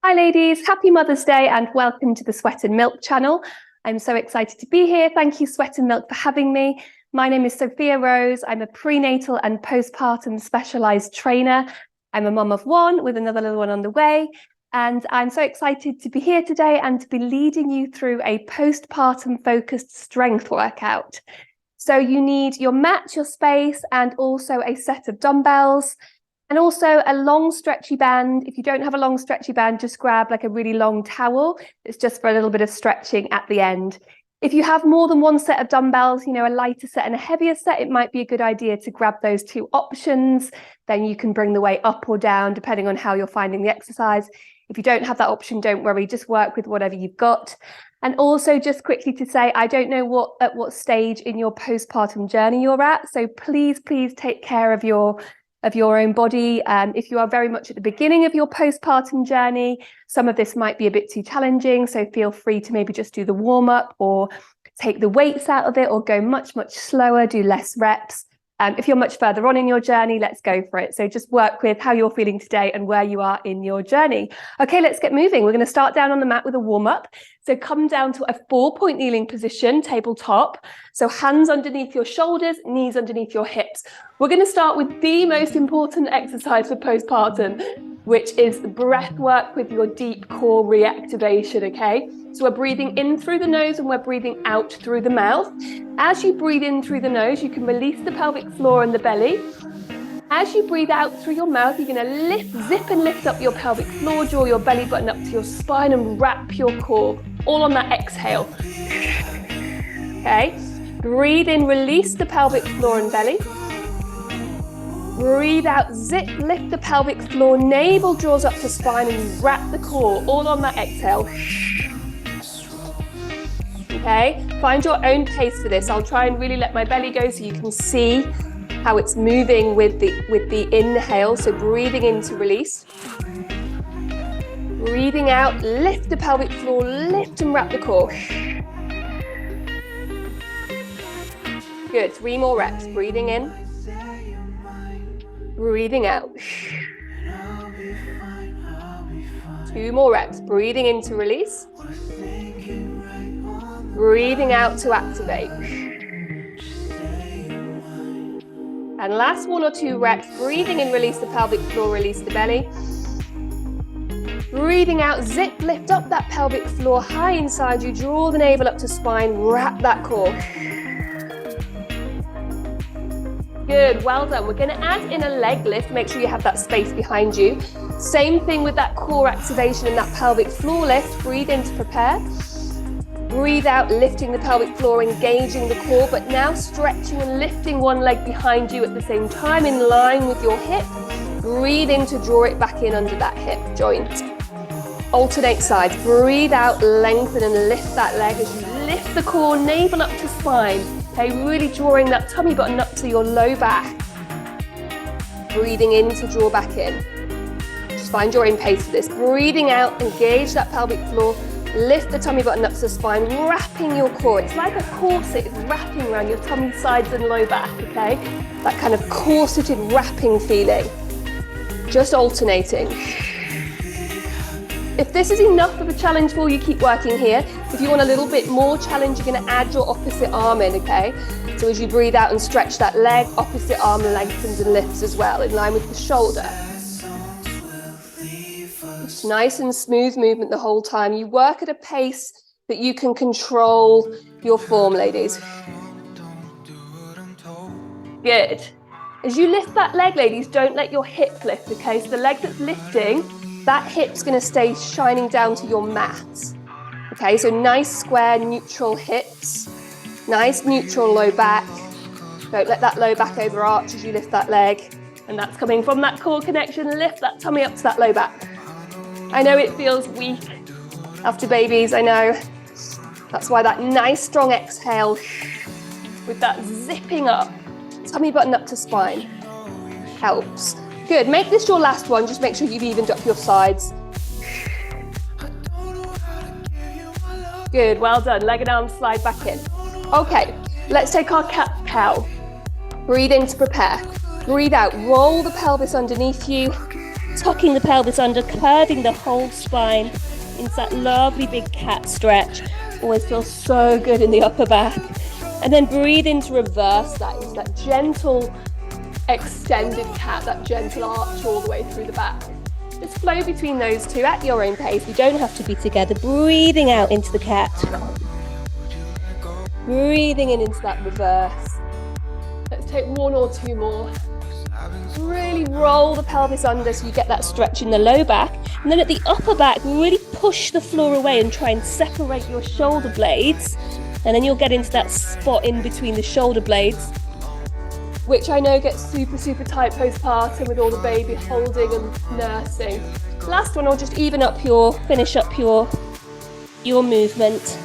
Hi ladies, happy Mother's Day and welcome to the Sweat and Milk channel. I'm so excited to be here. Thank you Sweat and Milk for having me. My name is Sophia Rose. I'm a prenatal and postpartum specialised trainer. I'm a mum of one with another little one on the way. And I'm so excited to be here today and to be leading you through a postpartum focused strength workout. So you need your mat, your space, and also a set of dumbbells. And also a long stretchy band. If you don't have a long stretchy band, just grab like a really long towel. It's just for a little bit of stretching at the end. If you have more than one set of dumbbells, a lighter set and a heavier set, it might be a good idea to grab those two options. Then you can bring the weight up or down depending on how you're finding the exercise. If you don't have that option, don't worry, just work with whatever you've got. And also just quickly to say, I don't know at what stage in your postpartum journey you're at. So please take care of your own body. If you are very much at the beginning of your postpartum journey, some of this might be a bit too challenging. So feel free to maybe just do the warm up or take the weights out of it or go much slower, do less reps. If you're much further on in your journey, let's go for it. So just work with how you're feeling today and where you are in your journey. Okay, let's get moving. We're going to start down on the mat with a warm up. So come down to a 4-point kneeling position, tabletop. So hands underneath your shoulders, knees underneath your hips. We're going to start with the most important exercise for postpartum, which is breath work with your deep core reactivation, okay? So we're breathing in through the nose and we're breathing out through the mouth. As you breathe in through the nose, you can release the pelvic floor and the belly. As you breathe out through your mouth, you're going to zip and lift up your pelvic floor, draw your belly button up to your spine and wrap your core, all on that exhale. Okay, breathe in, release the pelvic floor and belly. Breathe out, zip, lift the pelvic floor, navel draws up to spine and wrap the core, all on that exhale. Okay, find your own pace for this. I'll try and really let my belly go so you can see how it's moving with the inhale. So breathing in to release. Breathing out, lift the pelvic floor, lift and wrap the core. Good, 3 more reps. Breathing in. Breathing out. 2 more reps. Breathing in to release. Breathing out to activate. And last 1 or 2 reps. Breathing in, release the pelvic floor, release the belly. Breathing out, zip, lift up that pelvic floor high inside you. Draw the navel up to spine, wrap that core. Good, well done. We're going to add in a leg lift. Make sure you have that space behind you. Same thing with that core activation and that pelvic floor lift. Breathe in to prepare. Breathe out, lifting the pelvic floor, engaging the core, but now stretching and lifting one leg behind you at the same time in line with your hip. Breathe in to draw it back in under that hip joint. Alternate sides. Breathe out, lengthen and lift that leg as you lift the core, navel up to spine. Okay, really drawing that tummy button up to your low back. Breathing in to draw back in. Just find your own pace for this. Breathing out, engage that pelvic floor. Lift the tummy button up to the spine, wrapping your core. It's like a corset, it's wrapping around your tummy, sides and low back, okay? That kind of corseted wrapping feeling. Just alternating. If this is enough of a challenge for you, keep working here. If you want a little bit more challenge, you're going to add your opposite arm in, okay? So as you breathe out and stretch that leg, opposite arm lengthens and lifts as well, in line with the shoulder. It's nice and smooth movement the whole time. You work at a pace that you can control your form, ladies. Good. As you lift that leg, ladies, don't let your hip lift, okay? So the leg that's lifting, that hip's going to stay shining down to your mat. Okay, so nice square neutral hips, nice neutral low back. Don't let that low back overarch as you lift that leg. And that's coming from that core connection. Lift that tummy up to that low back. I know it feels weak after babies, I know. That's why that nice strong exhale with that zipping up, tummy button up to spine helps. Good, make this your last one. Just make sure you've evened up your sides. Good, well done. Leg and arms slide back in. Okay, let's take our cat-cow. Breathe in to prepare. Breathe out, roll the pelvis underneath you. tucking the pelvis under, curving the whole spine into that lovely big cat stretch. Always feels so good in the upper back. And then breathe into reverse that, into that gentle extended cat, that gentle arch all the way through the back. Just flow between those two at your own pace. You don't have to be together. Breathing out into the cat. Breathing in into that reverse. Let's take one or two more. Really roll the pelvis under so you get that stretch in the low back. And then at the upper back, really push the floor away and try and separate your shoulder blades. And then you'll get into that spot in between the shoulder blades, which I know gets super, super tight postpartum with all the baby holding and nursing. Last one, or just even up finish up your movement.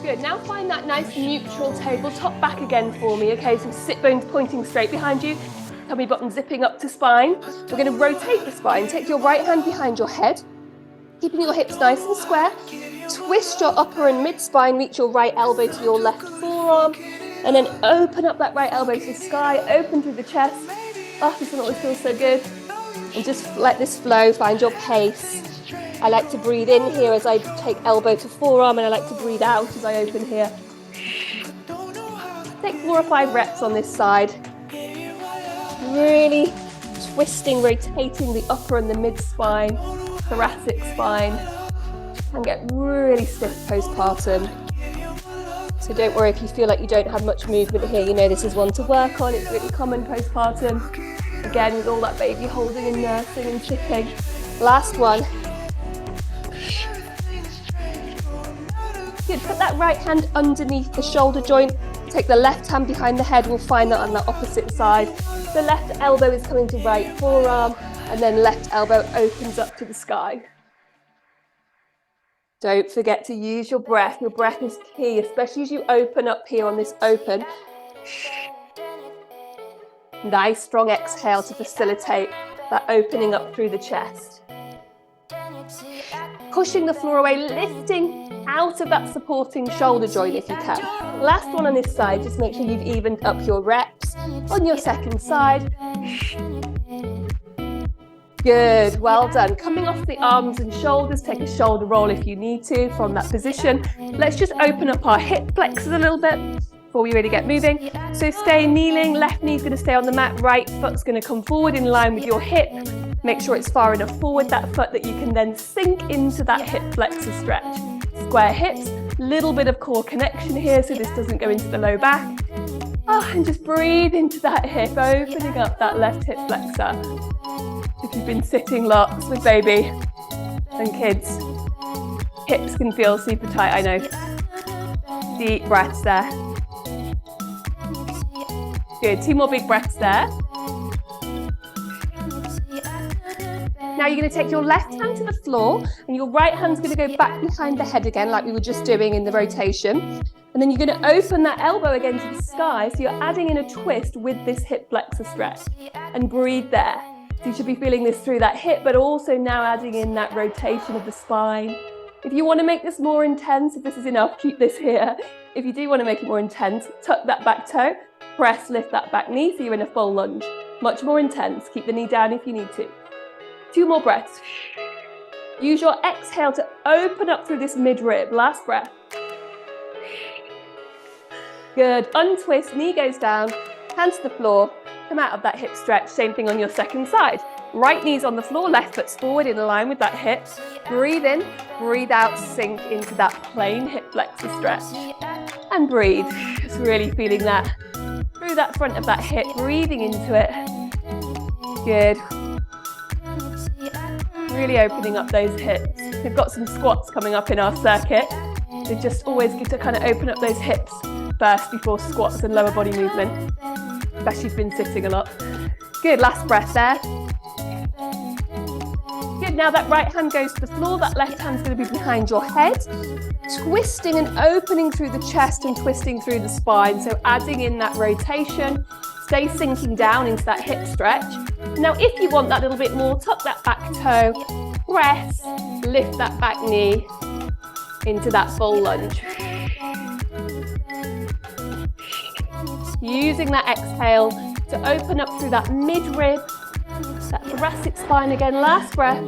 Good, now find that nice neutral tabletop back again for me, okay? So sit bones pointing straight behind you, tummy button zipping up to spine. We're gonna rotate the spine, take your right hand behind your head, keeping your hips nice and square. Twist your upper and mid spine, reach your right elbow to your left forearm, and then open up that right elbow to the sky, open through the chest. Oh, this one always feels so good. And just let this flow, find your pace. I like to breathe in here as I take elbow to forearm, and I like to breathe out as I open here. Take 4 or 5 reps on this side. Really twisting, rotating the upper and the mid spine, thoracic spine, and get really stiff postpartum. So don't worry if you feel like you don't have much movement here. You know this is one to work on. It's really common postpartum. Again, with all that baby holding and nursing and sipping. Last one. Good, put that right hand underneath the shoulder joint. Take the left hand behind the head. We'll find that on the opposite side. The left elbow is coming to right forearm, and then left elbow opens up to the sky. Don't forget to use your breath. Your breath is key, especially as you open up here on this open. Nice strong exhale to facilitate that opening up through the chest. Pushing the floor away, lifting out of that supporting shoulder joint if you can. Last one on this side, just make sure you've evened up your reps. On your second side. Good, well done. Coming off the arms and shoulders, take a shoulder roll if you need to from that position. Let's just open up our hip flexors a little bit before we really get moving. So stay kneeling, left knee's going to stay on the mat, right foot's going to come forward in line with your hip. Make sure it's far enough forward, that foot, that you can then sink into that hip flexor stretch. Square hips, little bit of core connection here so this doesn't go into the low back. Oh, and just breathe into that hip, opening up that left hip flexor. If you've been sitting lots with baby and kids, hips can feel super tight, I know. Deep breaths there. Good, 2 more big breaths there. Now you're going to take your left hand to the floor and your right hand's going to go back behind the head again like we were just doing in the rotation. And then you're going to open that elbow again to the sky, so you're adding in a twist with this hip flexor stretch. And breathe there. So you should be feeling this through that hip, but also now adding in that rotation of the spine. If you want to make this more intense, if this is enough, keep this here. If you do want to make it more intense, tuck that back toe, press, lift that back knee so you're in a full lunge. Much more intense. Keep the knee down if you need to. 2 more breaths. Use your exhale to open up through this mid-rib. Last breath. Good. Untwist, knee goes down, hands to the floor, come out of that hip stretch. Same thing on your second side. Right knee's on the floor, left foot's forward in line with that hip. Breathe in, breathe out, sink into that plain hip flexor stretch. And breathe. Just really feeling that through that front of that hip, breathing into it. Good. Really opening up those hips. We've got some squats coming up in our circuit. So just always good to kind of open up those hips first before squats and lower body movement, especially if you've been sitting a lot. Good, last breath there. Good, now that right hand goes to the floor, that left hand's going to be behind your head, twisting and opening through the chest and twisting through the spine, so adding in that rotation. Stay sinking down into that hip stretch. Now, if you want that little bit more, tuck that back toe, press, lift that back knee into that full lunge. Using that exhale to open up through that mid-rib, That thoracic spine again, last breath.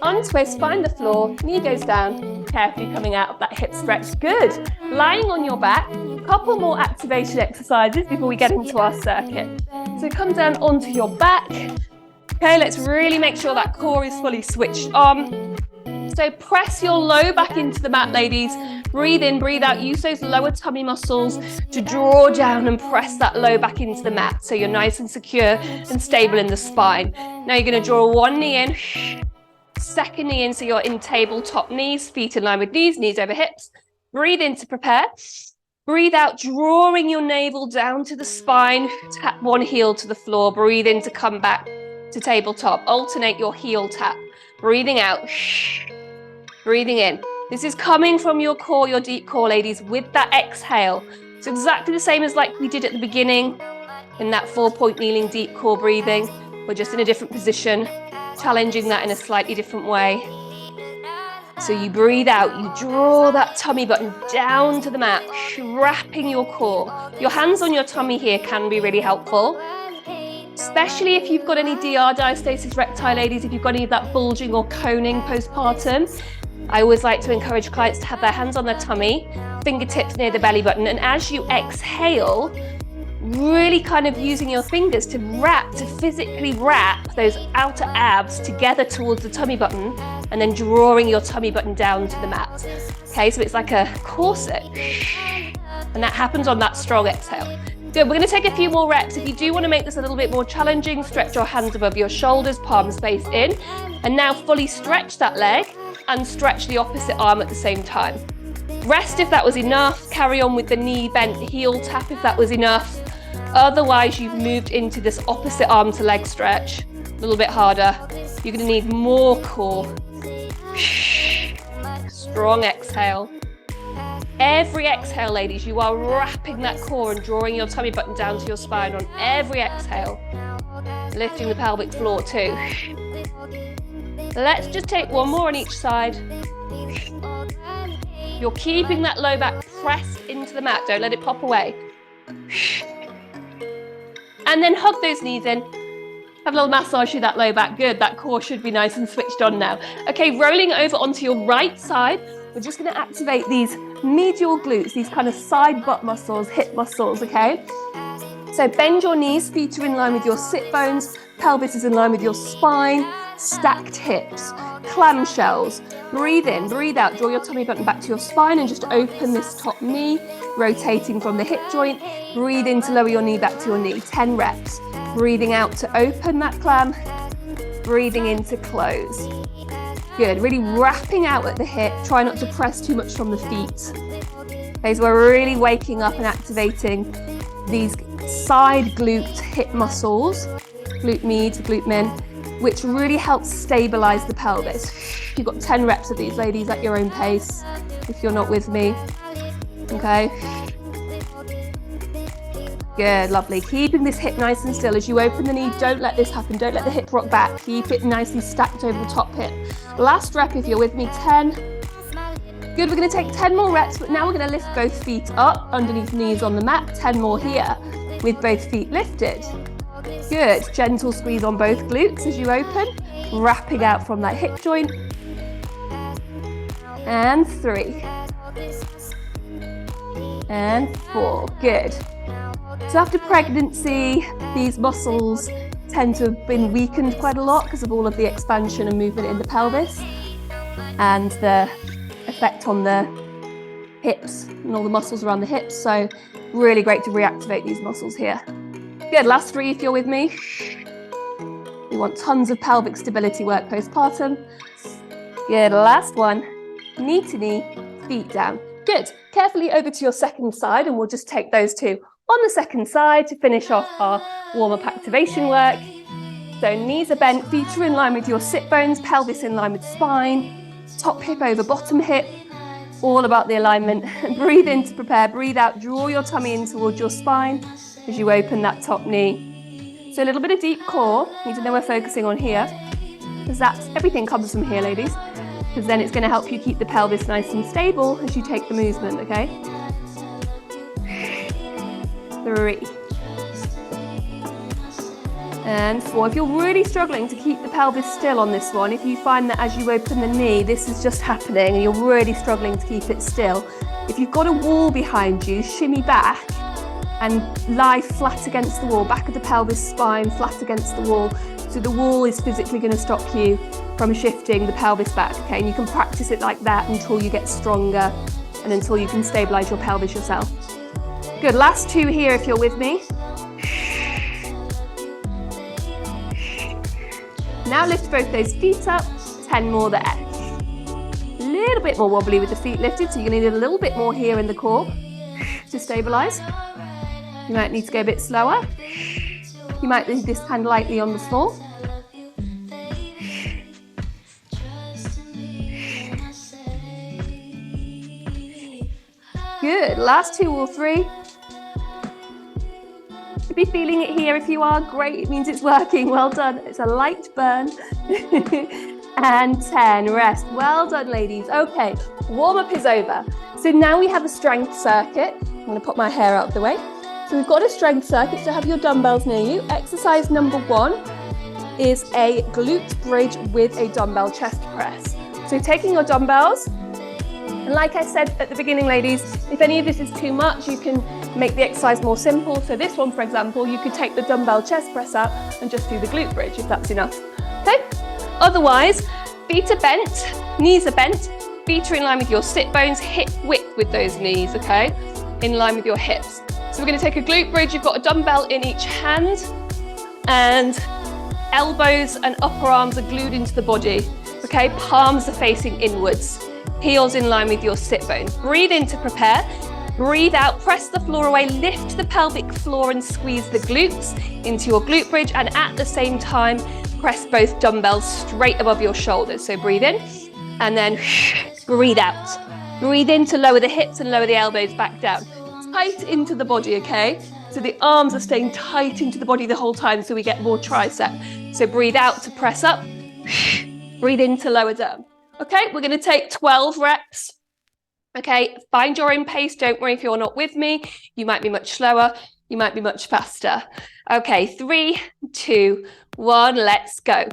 Untwist, find the floor, knee goes down, carefully coming out of that hip stretch. Good. Lying on your back, couple more activation exercises before we get into our circuit. So come down onto your back. Okay, let's really make sure that core is fully switched on. So press your low back into the mat, ladies. Breathe in, breathe out. Use those lower tummy muscles to draw down and press that low back into the mat so you're nice and secure and stable in the spine. Now you're going to draw one knee in, second knee in, so you're in tabletop knees, feet in line with knees, knees over hips. Breathe in to prepare. Breathe out, drawing your navel down to the spine. Tap one heel to the floor. Breathe in to come back to tabletop. Alternate your heel tap. Breathing out, breathing in. This is coming from your core, your deep core, ladies, with that exhale. It's exactly the same as like we did at the beginning in that 4-point kneeling deep core breathing. We're just in a different position, challenging that in a slightly different way. So you breathe out, you draw that tummy button down to the mat, wrapping your core. Your hands on your tummy here can be really helpful, especially if you've got any DR, diastasis recti, ladies, if you've got any of that bulging or coning postpartum. I always like to encourage clients to have their hands on their tummy, fingertips near the belly button, and as you exhale, really kind of using your fingers to physically wrap those outer abs together towards the tummy button, and then drawing your tummy button down to the mat. Okay, so it's like a corset, and that happens on that strong exhale. Good, we're going to take a few more reps. If you do want to make this a little bit more challenging, stretch your hands above your shoulders, palms face in, and now fully stretch that leg and stretch the opposite arm at the same time. Rest if that was enough. Carry on with the knee bent heel tap if that was enough. Otherwise, you've moved into this opposite arm to leg stretch. A little bit harder. You're going to need more core. Strong exhale. Every exhale, ladies, you are wrapping that core and drawing your tummy button down to your spine on every exhale. Lifting the pelvic floor too. Let's just take one more on each side. You're keeping that low back pressed into the mat. Don't let it pop away. And then hug those knees in. Have a little massage through that low back. Good, that core should be nice and switched on now. Okay, rolling over onto your right side. We're just going to activate these medial glutes, these kind of side butt muscles, hip muscles, okay? So bend your knees, feet are in line with your sit bones, pelvis is in line with your spine, stacked hips, clamshells. Breathe in, breathe out, draw your tummy button back to your spine and just open this top knee, rotating from the hip joint. Breathe in to lower your knee back to your knee, 10 reps. Breathing out to open that clam, breathing in to close. Good, really wrapping out at the hip, try not to press too much from the feet. Okay, so we're really waking up and activating these side glute hip muscles, glute med, glute min, which really helps stabilize the pelvis. You've got 10 reps of these, ladies, at your own pace, if you're not with me. Okay. Good, lovely. Keeping this hip nice and still. As you open the knee, don't let this happen. Don't let the hip rock back. Keep it nicely stacked over the top hip. Last rep, if you're with me, 10. Good, we're going to take 10 more reps, but now we're going to lift both feet up underneath knees on the mat. 10 more here with both feet lifted. Good, gentle squeeze on both glutes as you open, wrapping out from that hip joint. And 3. And 4, good. So after pregnancy, these muscles tend to have been weakened quite a lot because of all of the expansion and movement in the pelvis and the effect on the hips and all the muscles around the hips. So really great to reactivate these muscles here. Good, last 3 if you're with me. We want tons of pelvic stability work postpartum. Good, last one. Knee to knee, feet down. Good, carefully over to your second side and we'll just take those two on the second side to finish off our warm-up activation work. So knees are bent, feet are in line with your sit bones, pelvis in line with spine, top hip over bottom hip, all about the alignment. Breathe in to prepare, breathe out, draw your tummy in towards your spine as you open that top knee. So a little bit of deep core, need to know we're focusing on here, because everything comes from here, ladies, because then it's going to help you keep the pelvis nice and stable as you take the movement, okay? 3. and 4. If you're really struggling to keep the pelvis still on this one, if you find that as you open the knee, this is just happening and you're really struggling to keep it still, if you've got a wall behind you, shimmy back and lie flat against the wall, back of the pelvis, spine flat against the wall. So the wall is physically going to stop you from shifting the pelvis back, okay? And you can practice it like that until you get stronger and until you can stabilize your pelvis yourself. Good, last 2 here if you're with me. Now lift both those feet up, 10 more there. A little bit more wobbly with the feet lifted, so you're going to need a little bit more here in the core to stabilize. You might need to go a bit slower. You might leave this hand lightly on the floor. Good, last 2 or 3. Should be feeling it here. If you are, great, it means it's working. Well done. It's a light burn. And 10, rest. Well done, ladies. Okay, warm-up is over. So now we have a strength circuit. I'm going to put my hair out of the way. So we've got a strength circuit, so have your dumbbells near you. Exercise number 1 is a glute bridge with a dumbbell chest press. So taking your dumbbells, and like I said at the beginning, ladies, if any of this is too much, you can make the exercise more simple. So this one, for example, you could take the dumbbell chest press out and just do the glute bridge if that's enough. Okay? Otherwise, feet are bent, knees are bent, feet are in line with your sit bones, hip width with those knees, okay? In line with your hips. So we're going to take a glute bridge. You've got a dumbbell in each hand and elbows and upper arms are glued into the body, okay? Palms are facing inwards, heels in line with your sit bones. Breathe in to prepare. Breathe out, press the floor away, lift the pelvic floor and squeeze the glutes into your glute bridge, and at the same time, press both dumbbells straight above your shoulders. So breathe in and then breathe out. Breathe in to lower the hips and lower the elbows back down. Tight into the body, okay? So the arms are staying tight into the body the whole time so we get more tricep. So breathe out to press up, breathe in to lower down. Okay, we're going to take 12 reps. Okay, find your own pace. Don't worry if you're not with me. You might be much slower. You might be much faster. Okay, 3, 2, 1, let's go.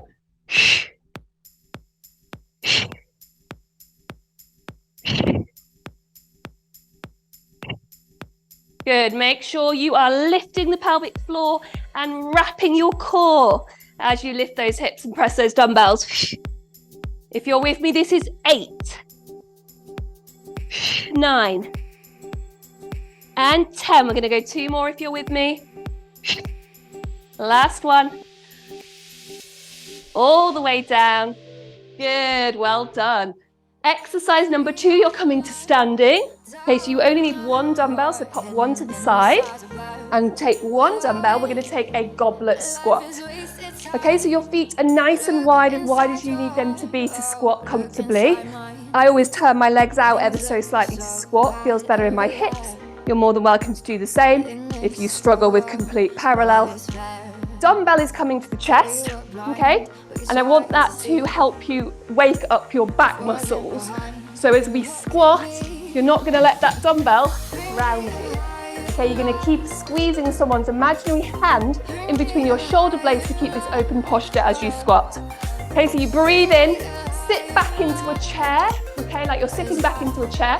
Good, make sure you are lifting the pelvic floor and wrapping your core as you lift those hips and press those dumbbells. If you're with me, this is 8, 9, and 10. We're going to go 2 more if you're with me. Last one. All the way down. Good, well done. Exercise number 2, you're coming to standing. Okay, so you only need 1 dumbbell, so pop 1 to the side and take 1 dumbbell. We're going to take a goblet squat. Okay, so your feet are nice and wide as you need them to be to squat comfortably. I always turn my legs out ever so slightly to squat. Feels better in my hips. You're more than welcome to do the same if you struggle with complete parallel. Dumbbell is coming to the chest, okay? And I want that to help you wake up your back muscles. So as we squat, you're not going to let that dumbbell round you. Okay, you're going to keep squeezing someone's imaginary hand in between your shoulder blades to keep this open posture as you squat. Okay, so you breathe in, sit back into a chair, okay, like you're sitting back into a chair.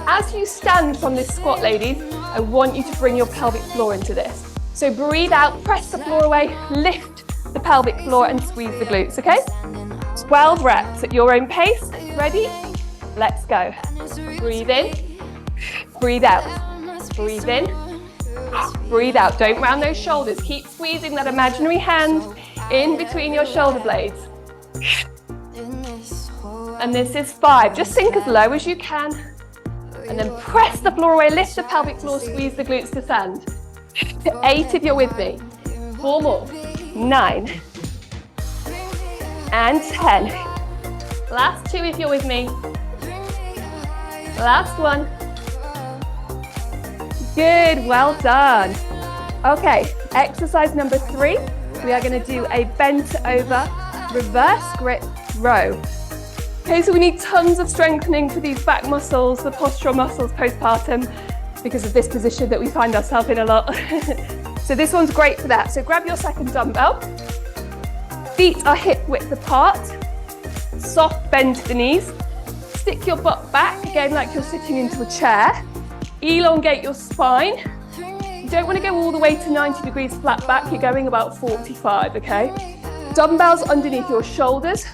As you stand from this squat, ladies, I want you to bring your pelvic floor into this. So breathe out, press the floor away, lift the pelvic floor and squeeze the glutes, okay? 12 reps at your own pace. Ready? Let's go. Breathe in, breathe out, breathe in, breathe out. Don't round those shoulders. Keep squeezing that imaginary hand in between your shoulder blades. And this is 5. Just sink as low as you can. And then press the floor away, lift the pelvic floor, squeeze the glutes to stand. 8 if you're with me. 4 more. 9. And 10. Last 2 if you're with me. Last 1. Good, well done. Okay, exercise number 3. We are going to do a bent over reverse grip row. Okay, so we need tons of strengthening for these back muscles, the postural muscles postpartum, because of this position that we find ourselves in a lot. So this one's great for that. So grab your second dumbbell. Feet are hip width apart. Soft bend to the knees. Stick your butt back, again like you're sitting into a chair. Elongate your spine. You don't want to go all the way to 90 degrees flat back, you're going about 45, okay? Dumbbells underneath your shoulders.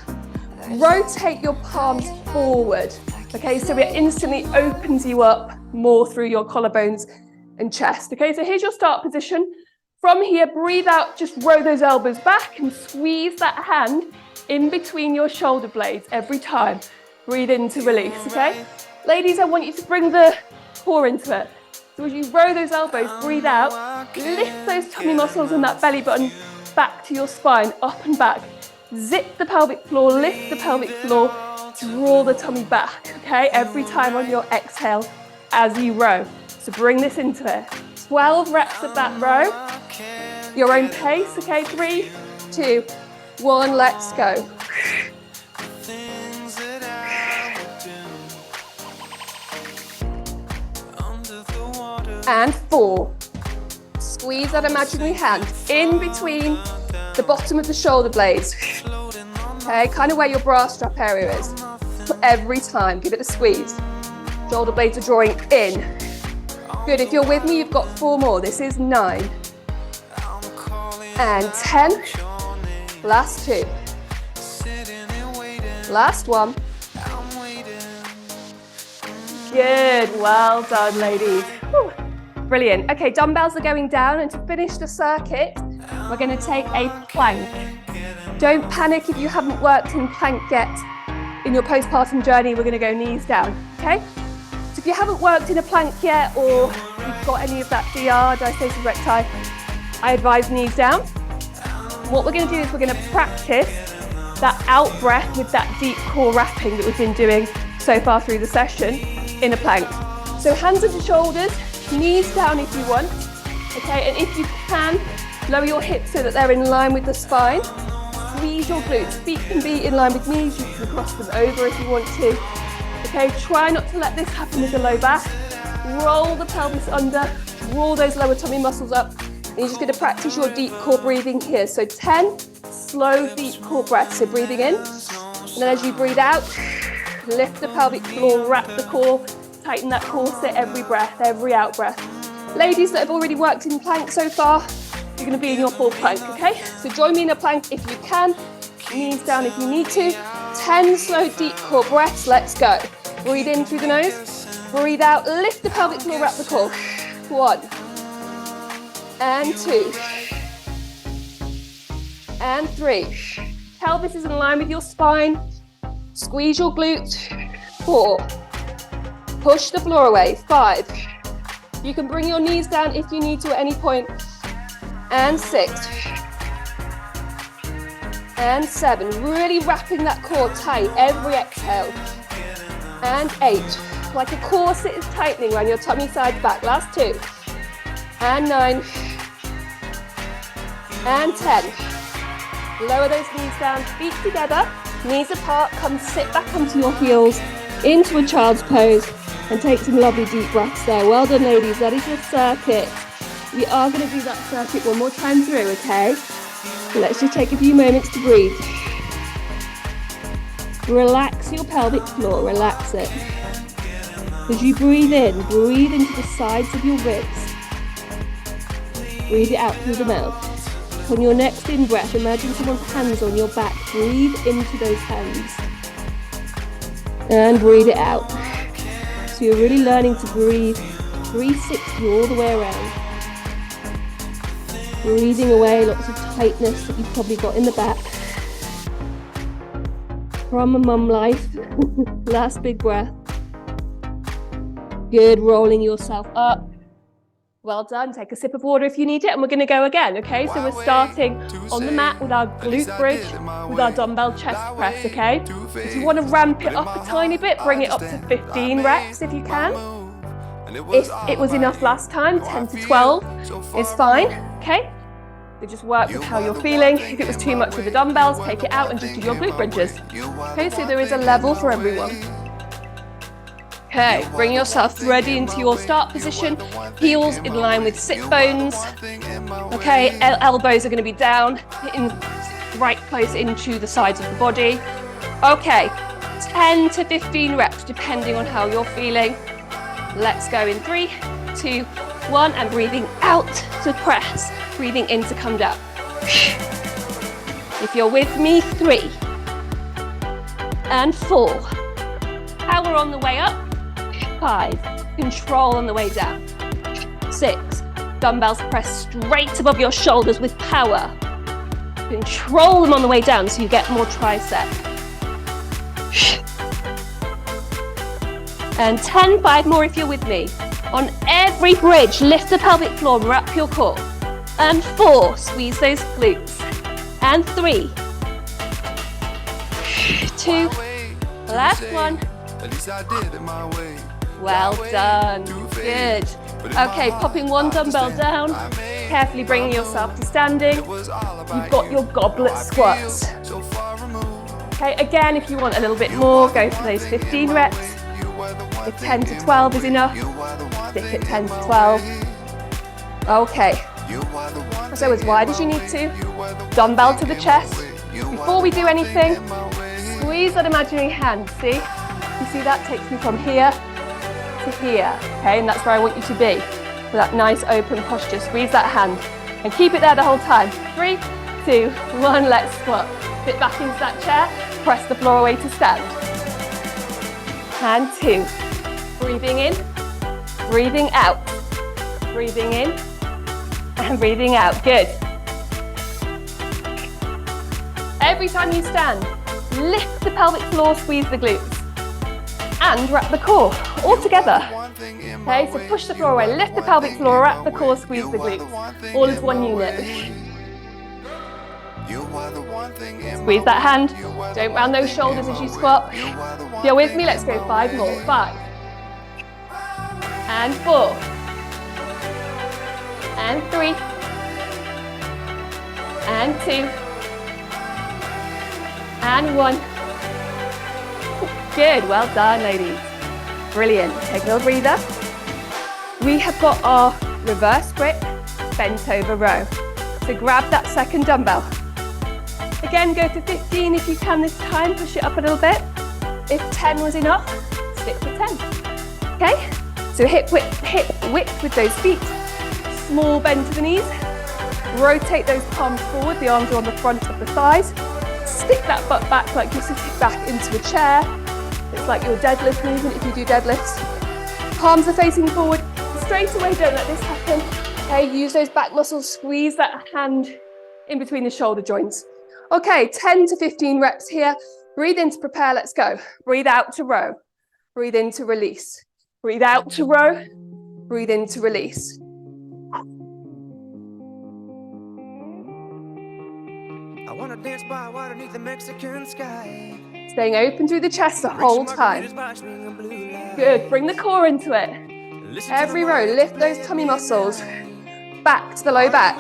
Rotate your palms forward, okay? So it instantly opens you up more through your collarbones and chest, okay? So here's your start position. From here, breathe out, just roll those elbows back and squeeze that hand in between your shoulder blades every time. Breathe in to release, okay? Ladies, I want you to bring the core into it. So as you roll those elbows, breathe out, lift those tummy muscles and that belly button back to your spine, up and back. Zip the pelvic floor, lift the pelvic floor, draw the tummy back, okay? Every time on your exhale as you row. So bring this into it. 12 reps of that row. Your own pace, okay? 3, 2, 1, let's go. And 4. Squeeze that imaginary hand in between the bottom of the shoulder blades. Okay, kind of where your bra strap area is. Every time, give it a squeeze. Shoulder blades are drawing in. Good, if you're with me, you've got 4 more. This is 9. And 10. Last 2. Last 1. Good, well done, ladies. Whew. Brilliant. Okay, dumbbells are going down, and to finish the circuit, we're going to take a plank. Don't panic if you haven't worked in plank yet. In your postpartum journey, we're going to go knees down, okay? So if you haven't worked in a plank yet, or you've got any of that DR, diastasis recti, I advise knees down. What we're going to do is we're going to practice that out breath with that deep core wrapping that we've been doing so far through the session in a plank. So hands at the shoulders, knees down if you want, okay? And if you can, lower your hips so that they're in line with the spine. Squeeze your glutes. Feet can be in line with knees. You can cross them over if you want to. Okay, try not to let this happen with the low back. Roll the pelvis under, draw those lower tummy muscles up. And you're just going to practice your deep core breathing here. So 10 slow, deep core breaths. So breathing in, and then as you breathe out, lift the pelvic floor, wrap the core, tighten that core, sit every breath, every out breath. Ladies that have already worked in plank so far, you're going to be in your full plank, okay? So join me in a plank if you can, knees down if you need to. 10 slow, deep core breaths, let's go. Breathe in through the nose, breathe out, lift the pelvic floor, wrap the core. 1, and 2, and 3. Pelvis is in line with your spine. Squeeze your glutes. 4. Push the floor away. 5. You can bring your knees down if you need to at any point. And 6. And 7. Really wrapping that core tight every exhale. And 8. Like a corset is tightening around your tummy sides back. Last 2. And 9. And 10. Lower those knees down, feet together, knees apart. Come sit back onto your heels, into a child's pose, and take some lovely deep breaths there. Well done, ladies. That is your circuit. We are going to do that circuit one more time through, okay? So let's just take a few moments to breathe. Relax your pelvic floor, relax it. As you breathe into the sides of your ribs. Breathe it out through the mouth. On your next in breath, imagine someone's hands on your back. Breathe into those hands. And breathe it out. So you're really learning to breathe 360 all the way around. Breathing away lots of tightness that you've probably got in the back. From a mum life. Last big breath. Good, rolling yourself up. Well done. Take a sip of water if you need it, and we're going to go again, okay? So we're starting on the mat with our glute bridge, with our dumbbell chest press, okay? If you want to ramp it up a tiny bit, bring it up to 15 reps if you can. If it was enough last time, 10 to 12 is fine, okay? So just work with how you're feeling. If it was too much with the dumbbells, take it out and just do your glute bridges. Okay, so there is a level for everyone. Okay, bring yourself ready into your start position. Heels in line with sit bones. Okay, elbows are going to be down, in right close into the sides of the body. Okay, 10 to 15 reps, depending on how you're feeling. Let's go in 3, 2, 1, and breathing out to press, breathing in to come down. If you're with me, 3 and 4. Power on the way up. 5, control on the way down. 6, dumbbells press straight above your shoulders with power. Control them on the way down so you get more tricep. And 10, 5 more if you're with me. On every bridge, lift the pelvic floor, wrap your core. And 4, squeeze those glutes. And 3, 2, last one. Well done, good. Okay, popping one dumbbell down, carefully bringing yourself to standing. You've got your goblet squats. Okay, again, if you want a little bit more, go for those 15 reps. If 10 to 12 is enough, stick at 10 to 12. Okay, so as wide as you need to, dumbbell to the chest. Before we do anything, squeeze that imaginary hand, see? You see that takes me from here to here, okay? And that's where I want you to be, with that nice open posture. Squeeze that hand and keep it there the whole time. 3, 2, 1, let's squat. Sit back into that chair, press the floor away to stand. And 2, breathing in, breathing out, breathing in, and breathing out, good. Every time you stand, lift the pelvic floor, squeeze the glutes, and wrap the core, all together. Okay, so push the floor away, lift the pelvic floor, wrap the core, squeeze the glutes, all as one unit. Squeeze that hand, don't round those shoulders as you squat. If you're with me, let's go 5 more. 5, and 4, and 3, and 2, and 1. Good, well done, ladies. Brilliant, take a little breather. We have got our reverse grip, bent over row. So grab that second dumbbell. Again, go for 15 if you can this time, push it up a little bit. If 10 was enough, stick to 10. Okay, so hip width with those feet, small bend to the knees. Rotate those palms forward, the arms are on the front of the thighs. Stick that butt back like you're sitting back into a chair. It's like your deadlift movement if you do deadlifts. Palms are facing forward. Straight away, don't let this happen. Okay, use those back muscles, squeeze that hand in between the shoulder joints. Okay, 10 to 15 reps here. Breathe in to prepare, let's go. Breathe out to row. Breathe in to release. Breathe out to row. Breathe in to release. I wanna dance by water beneath the Mexican sky. Staying open through the chest the whole time. Good, bring the core into it. Every row, lift those tummy muscles. Back to the low back.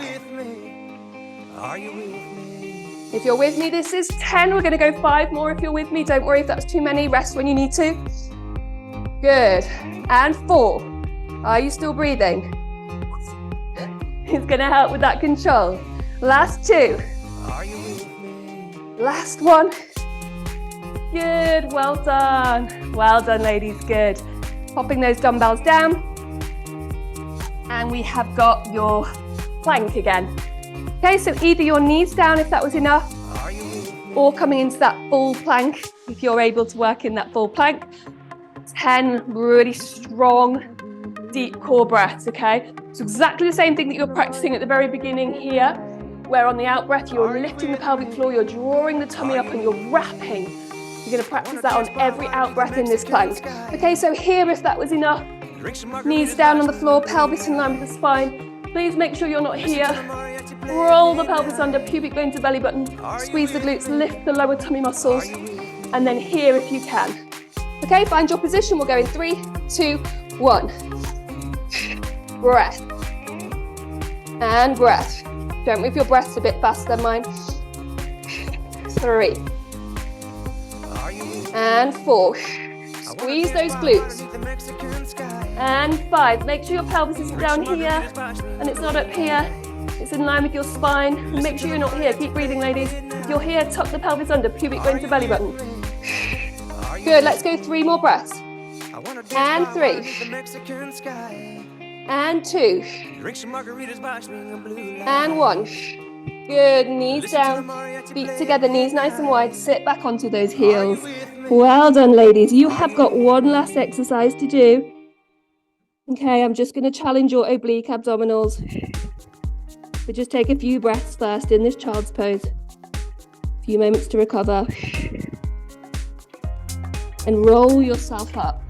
If you're with me, this is 10. We're gonna go 5 more if you're with me. Don't worry if that's too many, rest when you need to. Good, and 4. Are you still breathing? It's gonna help with that control. Last 2. Last 1. Good, well done. Well done, ladies, good. Popping those dumbbells down. And we have got your plank again. Okay, so either your knees down if that was enough, or coming into that full plank if you're able to work in that full plank. 10 really strong, deep core breaths, okay? So exactly the same thing that you were practicing at the very beginning here, where on the out breath you're lifting the pelvic floor, you're drawing the tummy up and you're wrapping. You're going to practice that on every out breath in this plank. Okay, so here if that was enough, knees down on the floor, pelvis in line with the spine. Please make sure you're not here. Roll the pelvis under, pubic bone to belly button. Squeeze the glutes, lift the lower tummy muscles. And then here if you can. Okay, find your position. We'll go in 3, 2, 1. Breath. And breath. Don't move your breaths a bit faster than mine. 3. And 4. Squeeze those glutes. And 5. Make sure your pelvis isn't down here and it's not up here. It's in line with your spine. And make sure you're not here. Keep breathing, ladies. If you're here, tuck the pelvis under, pubic bone to belly button. Good, let's go 3 more breaths. And 3. And 2. And 1. Good, knees down, feet together, knees nice and wide. Sit back onto those heels. Well done, ladies. You have got one last exercise to do. Okay, I'm just going to challenge your oblique abdominals. So just take a few breaths first in this child's pose. A few moments to recover. And roll yourself up.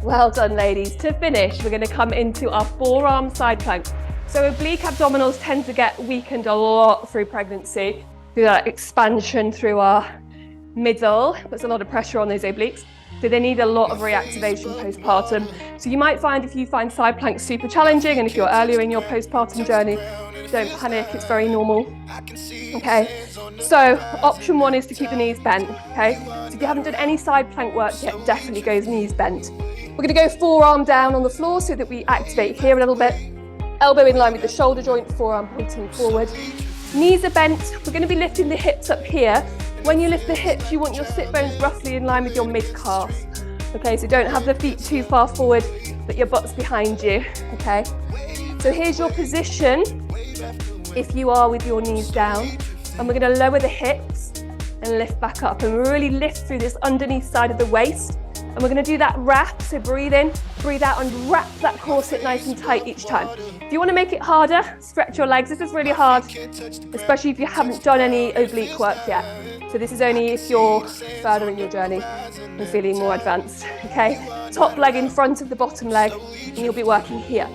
Well done, ladies. To finish, we're going to come into our forearm side plank. So oblique abdominals tend to get weakened a lot through pregnancy, through that expansion through our middle. Puts a lot of pressure on those obliques. So they need a lot of reactivation postpartum. So you might find if you find side planks super challenging, and if you're earlier in your postpartum journey, don't panic, it's very normal. Okay, so option 1 is to keep the knees bent. Okay, so if you haven't done any side plank work yet, definitely go knees bent. We're going to go forearm down on the floor so that we activate here a little bit. Elbow in line with the shoulder joint, forearm pointing forward. Knees are bent. We're going to be lifting the hips up here. When you lift the hips, you want your sit bones roughly in line with your mid-calf. Okay, so don't have the feet too far forward, but your butt's behind you. Okay, so here's your position if you are with your knees down. And we're going to lower the hips and lift back up and really lift through this underneath side of the waist. And we're going to do that wrap, so breathe in, breathe out, and wrap that corset nice and tight each time. If you want to make it harder, stretch your legs. This is really hard, especially if you haven't done any oblique work yet. So this is only if you're further in your journey and feeling more advanced, okay? Top leg in front of the bottom leg, and you'll be working here.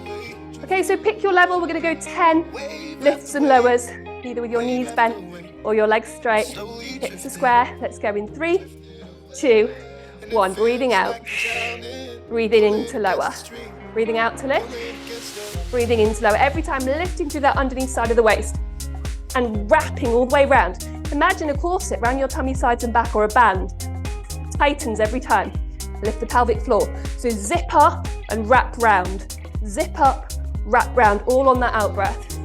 Okay, so pick your level. We're going to go 10 lifts and lowers, either with your knees bent or your legs straight. Hips are square. Let's go in 3, 2, 1. Breathing out, breathing in to lower, breathing out to lift, breathing in to lower. Every time lifting through that underneath side of the waist and wrapping all the way around. Imagine a corset around your tummy, sides and back, or a band. Tightens every time. Lift the pelvic floor. So zip up and wrap round. Zip up, wrap round, all on that out breath.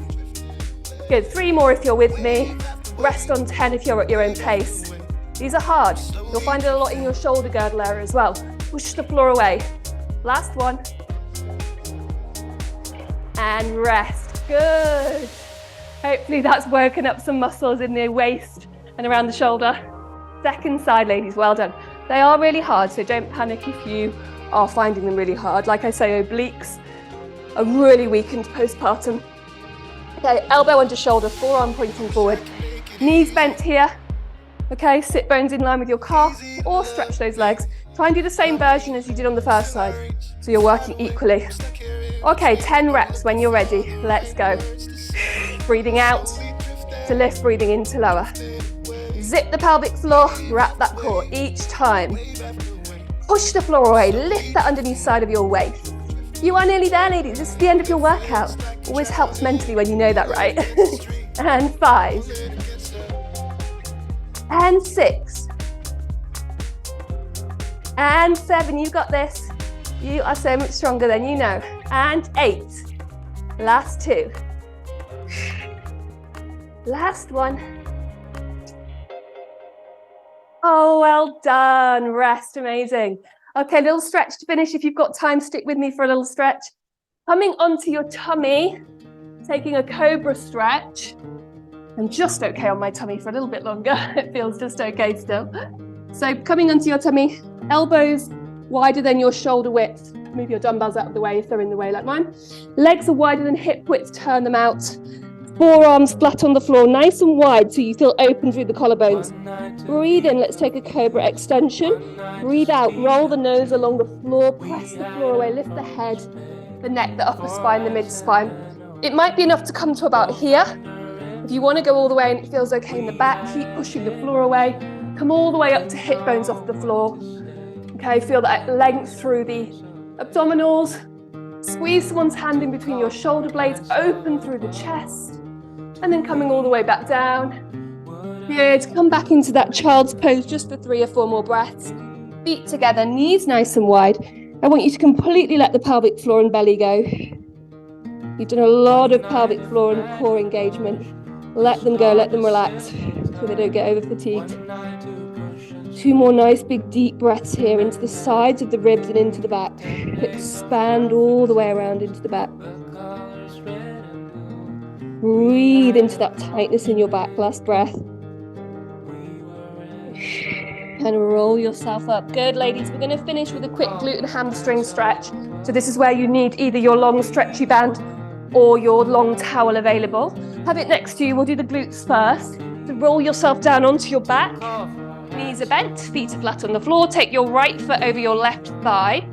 Good, 3 more if you're with me. Rest on 10 if you're at your own pace. These are hard. You'll find it a lot in your shoulder girdle area as well. Push the floor away. Last one. And rest. Good. Hopefully that's woken up some muscles in the waist and around the shoulder. Second side, ladies, well done. They are really hard, so don't panic if you are finding them really hard. Like I say, obliques are really weakened postpartum. Okay, elbow under shoulder, forearm pointing forward. Knees bent here. Okay, sit bones in line with your calf, or stretch those legs. Try and do the same version as you did on the first side, so you're working equally. Okay, 10 reps when you're ready. Let's go. Breathing out to lift, breathing in to lower. Zip the pelvic floor, wrap that core each time. Push the floor away, lift that underneath side of your waist. You are nearly there, ladies. This is the end of your workout. Always helps mentally when you know that, right? And 5. And 6. And 7, you got this. You are so much stronger than you know. And 8. Last 2. Last 1. Oh, well done. Rest, amazing. Okay, little stretch to finish. If you've got time, stick with me for a little stretch. Coming onto your tummy, taking a cobra stretch. I'm just okay on my tummy for a little bit longer. It feels just okay still. So coming onto your tummy, elbows wider than your shoulder width. Move your dumbbells out of the way if they're in the way like mine. Legs are wider than hip width, turn them out. Forearms flat on the floor, nice and wide so you feel open through the collarbones. Breathe in, let's take a cobra extension. Breathe out, roll the nose along the floor, press the floor away, lift the head, the neck, the upper spine, the mid spine. It might be enough to come to about here. If you want to go all the way and it feels okay in the back, keep pushing the floor away. Come all the way up to hip bones off the floor. Okay, feel that length through the abdominals. Squeeze someone's hand in between your shoulder blades, open through the chest. And then coming all the way back down. Good, come back into that child's pose just for 3 or 4 more breaths. Feet together, knees nice and wide. I want you to completely let the pelvic floor and belly go. You've done a lot of pelvic floor and core engagement. Let them go, let them relax so they don't get over fatigued. 2 more nice big deep breaths here into the sides of the ribs and into the back. Expand all the way around into the back. Breathe into that tightness in your back. Last breath. And roll yourself up. Good, ladies. We're going to finish with a quick glute and hamstring stretch. So this is where you need either your long stretchy band or your long towel available. Have it next to you. We'll do the glutes first. So roll yourself down onto your back. Knees are bent, feet are flat on the floor. Take your right foot over your left thigh.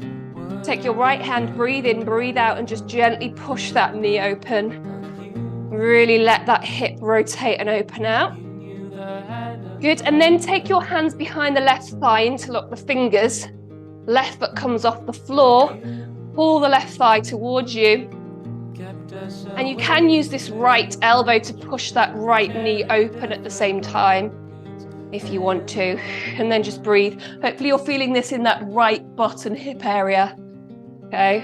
Take your right hand, breathe in, breathe out, and just gently push that knee open. Really let that hip rotate and open out. Good, and then take your hands behind the left thigh, interlock the fingers. Left foot comes off the floor. Pull the left thigh towards you. And you can use this right elbow to push that right knee open at the same time, if you want to. And then just breathe. Hopefully you're feeling this in that right butt and hip area. Okay.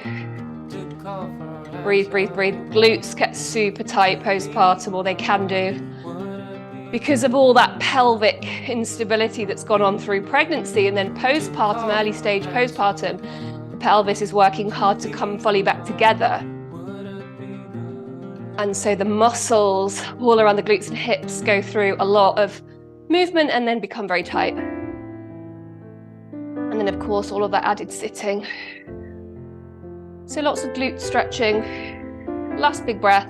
Breathe, breathe, breathe. Glutes get super tight postpartum, or they can do, because of all that pelvic instability that's gone on through pregnancy. And then postpartum, early stage postpartum, the pelvis is working hard to come fully back together. And so the muscles all around the glutes and hips go through a lot of movement and then become very tight. And then of course, all of that added sitting. So lots of glute stretching. Last big breath.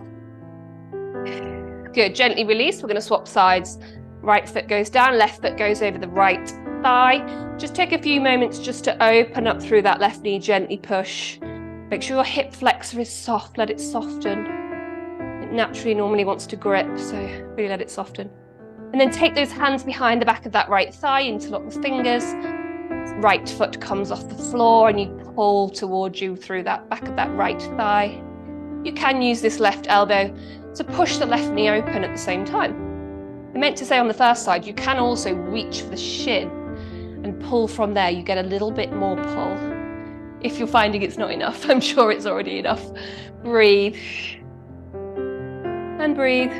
Good, gently release. We're going to swap sides. Right foot goes down, left foot goes over the right thigh. Just take a few moments just to open up through that left knee, gently push. Make sure your hip flexor is soft, let it soften. It naturally normally wants to grip, so really let it soften. And then take those hands behind the back of that right thigh, interlock the fingers. Right foot comes off the floor and you pull towards you through that back of that right thigh. You can use this left elbow to push the left knee open at the same time. I meant to say on the first side, you can also reach for the shin and pull from there. You get a little bit more pull. If you're finding it's not enough, I'm sure it's already enough. Breathe. And breathe.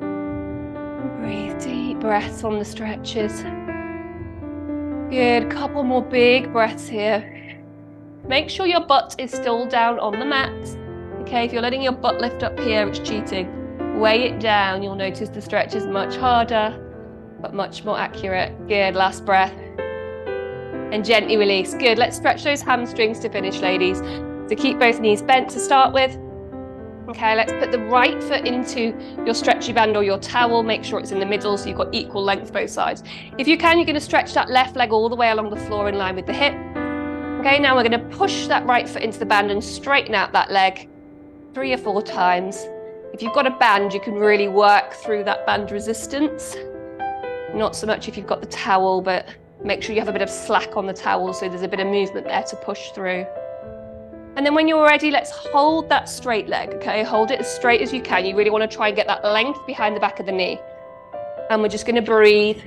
And breathe. Deep breaths on the stretches. Good. Couple more big breaths here. Make sure your butt is still down on the mat. Okay, if you're letting your butt lift up here, it's cheating. Weigh it down. You'll notice the stretch is much harder, but much more accurate. Good. Last breath. And gently release. Good. Let's stretch those hamstrings to finish, ladies. So keep both knees bent to start with. Okay, let's put the right foot into your stretchy band or your towel. Make sure it's in the middle so you've got equal length both sides. If you can, you're going to stretch that left leg all the way along the floor in line with the hip. Okay, now we're going to push that right foot into the band and straighten out that leg 3 or 4 times. If you've got a band, you can really work through that band resistance. Not so much if you've got the towel, but make sure you have a bit of slack on the towel so there's a bit of movement there to push through. And then when you're ready, let's hold that straight leg, okay? Hold it as straight as you can. You really want to try and get that length behind the back of the knee. And we're just going to breathe.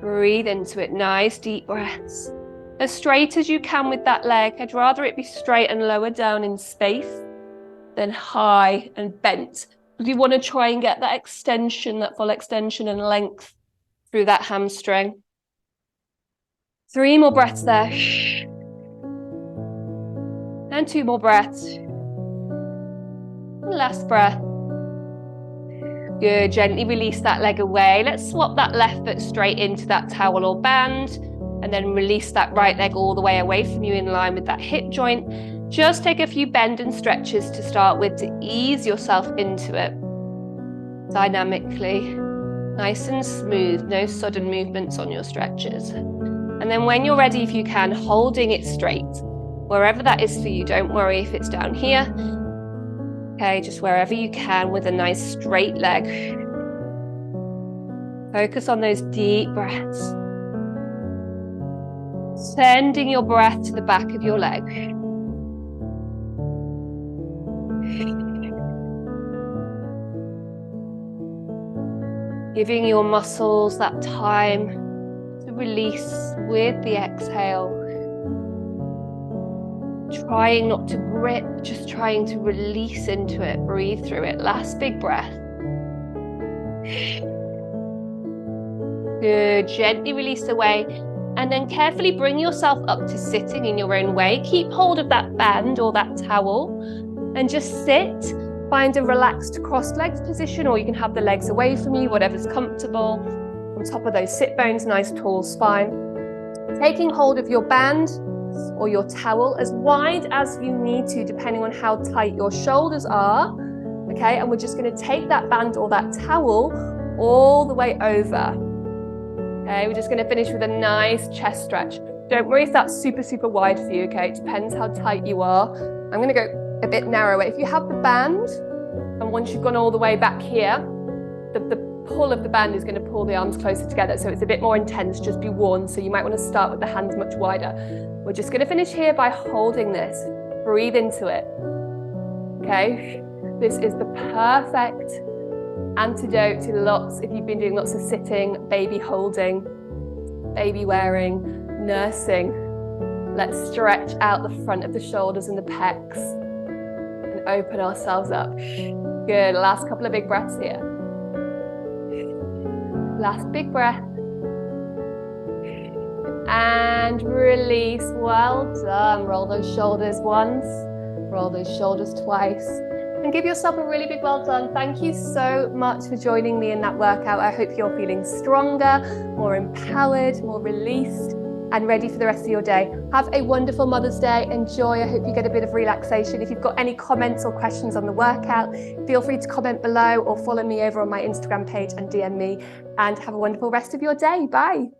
Breathe into it. Nice, deep breaths. As straight as you can with that leg. I'd rather it be straight and lower down in space than high and bent. Because you want to try and get that extension, that full extension and length through that hamstring. 3 more breaths there. And 2 more breaths. And last breath. Good, gently release that leg away. Let's swap that left foot straight into that towel or band. And then release that right leg all the way away from you in line with that hip joint. Just take a few bend and stretches to start with to ease yourself into it. Dynamically. Nice and smooth, no sudden movements on your stretches. And then when you're ready, if you can, holding it straight. Wherever that is for you, don't worry if it's down here. Okay, just wherever you can with a nice straight leg. Focus on those deep breaths. Sending your breath to the back of your leg. Giving your muscles that time to release with the exhale. Trying not to grip, just trying to release into it, breathe through it. Last big breath. Good, gently release away, and then carefully bring yourself up to sitting in your own way. Keep hold of that band or that towel and just sit. Find a relaxed crossed legs position, or you can have the legs away from you, whatever's comfortable. On top of those sit bones, nice tall spine. Taking hold of your band or your towel as wide as you need to, depending on how tight your shoulders are. Okay, and we're just going to take that band or that towel all the way over. Okay, we're just going to finish with a nice chest stretch. Don't worry if that's super, super wide for you, okay? It depends how tight you are. I'm going to go a bit narrower. If you have the band, and once you've gone all the way back here, the pull of the band is going to pull the arms closer together, so it's a bit more intense, just be warned. So you might want to start with the hands much wider. We're just going to finish here by holding this. Breathe into it. Okay, this is the perfect antidote to lots, if you've been doing lots of sitting, baby holding, baby wearing, nursing. Let's stretch out the front of the shoulders and the pecs and open ourselves up. Good, last couple of big breaths here. Last big breath. And release, well done. Roll those shoulders once, roll those shoulders twice. And give yourself a really big well done. Thank you so much for joining me in that workout. I hope you're feeling stronger, more empowered, more released, and ready for the rest of your day. Have a wonderful Mother's Day. Enjoy. I hope you get a bit of relaxation. If you've got any comments or questions on the workout, feel free to comment below or follow me over on my Instagram page and DM me. And have a wonderful rest of your day. Bye.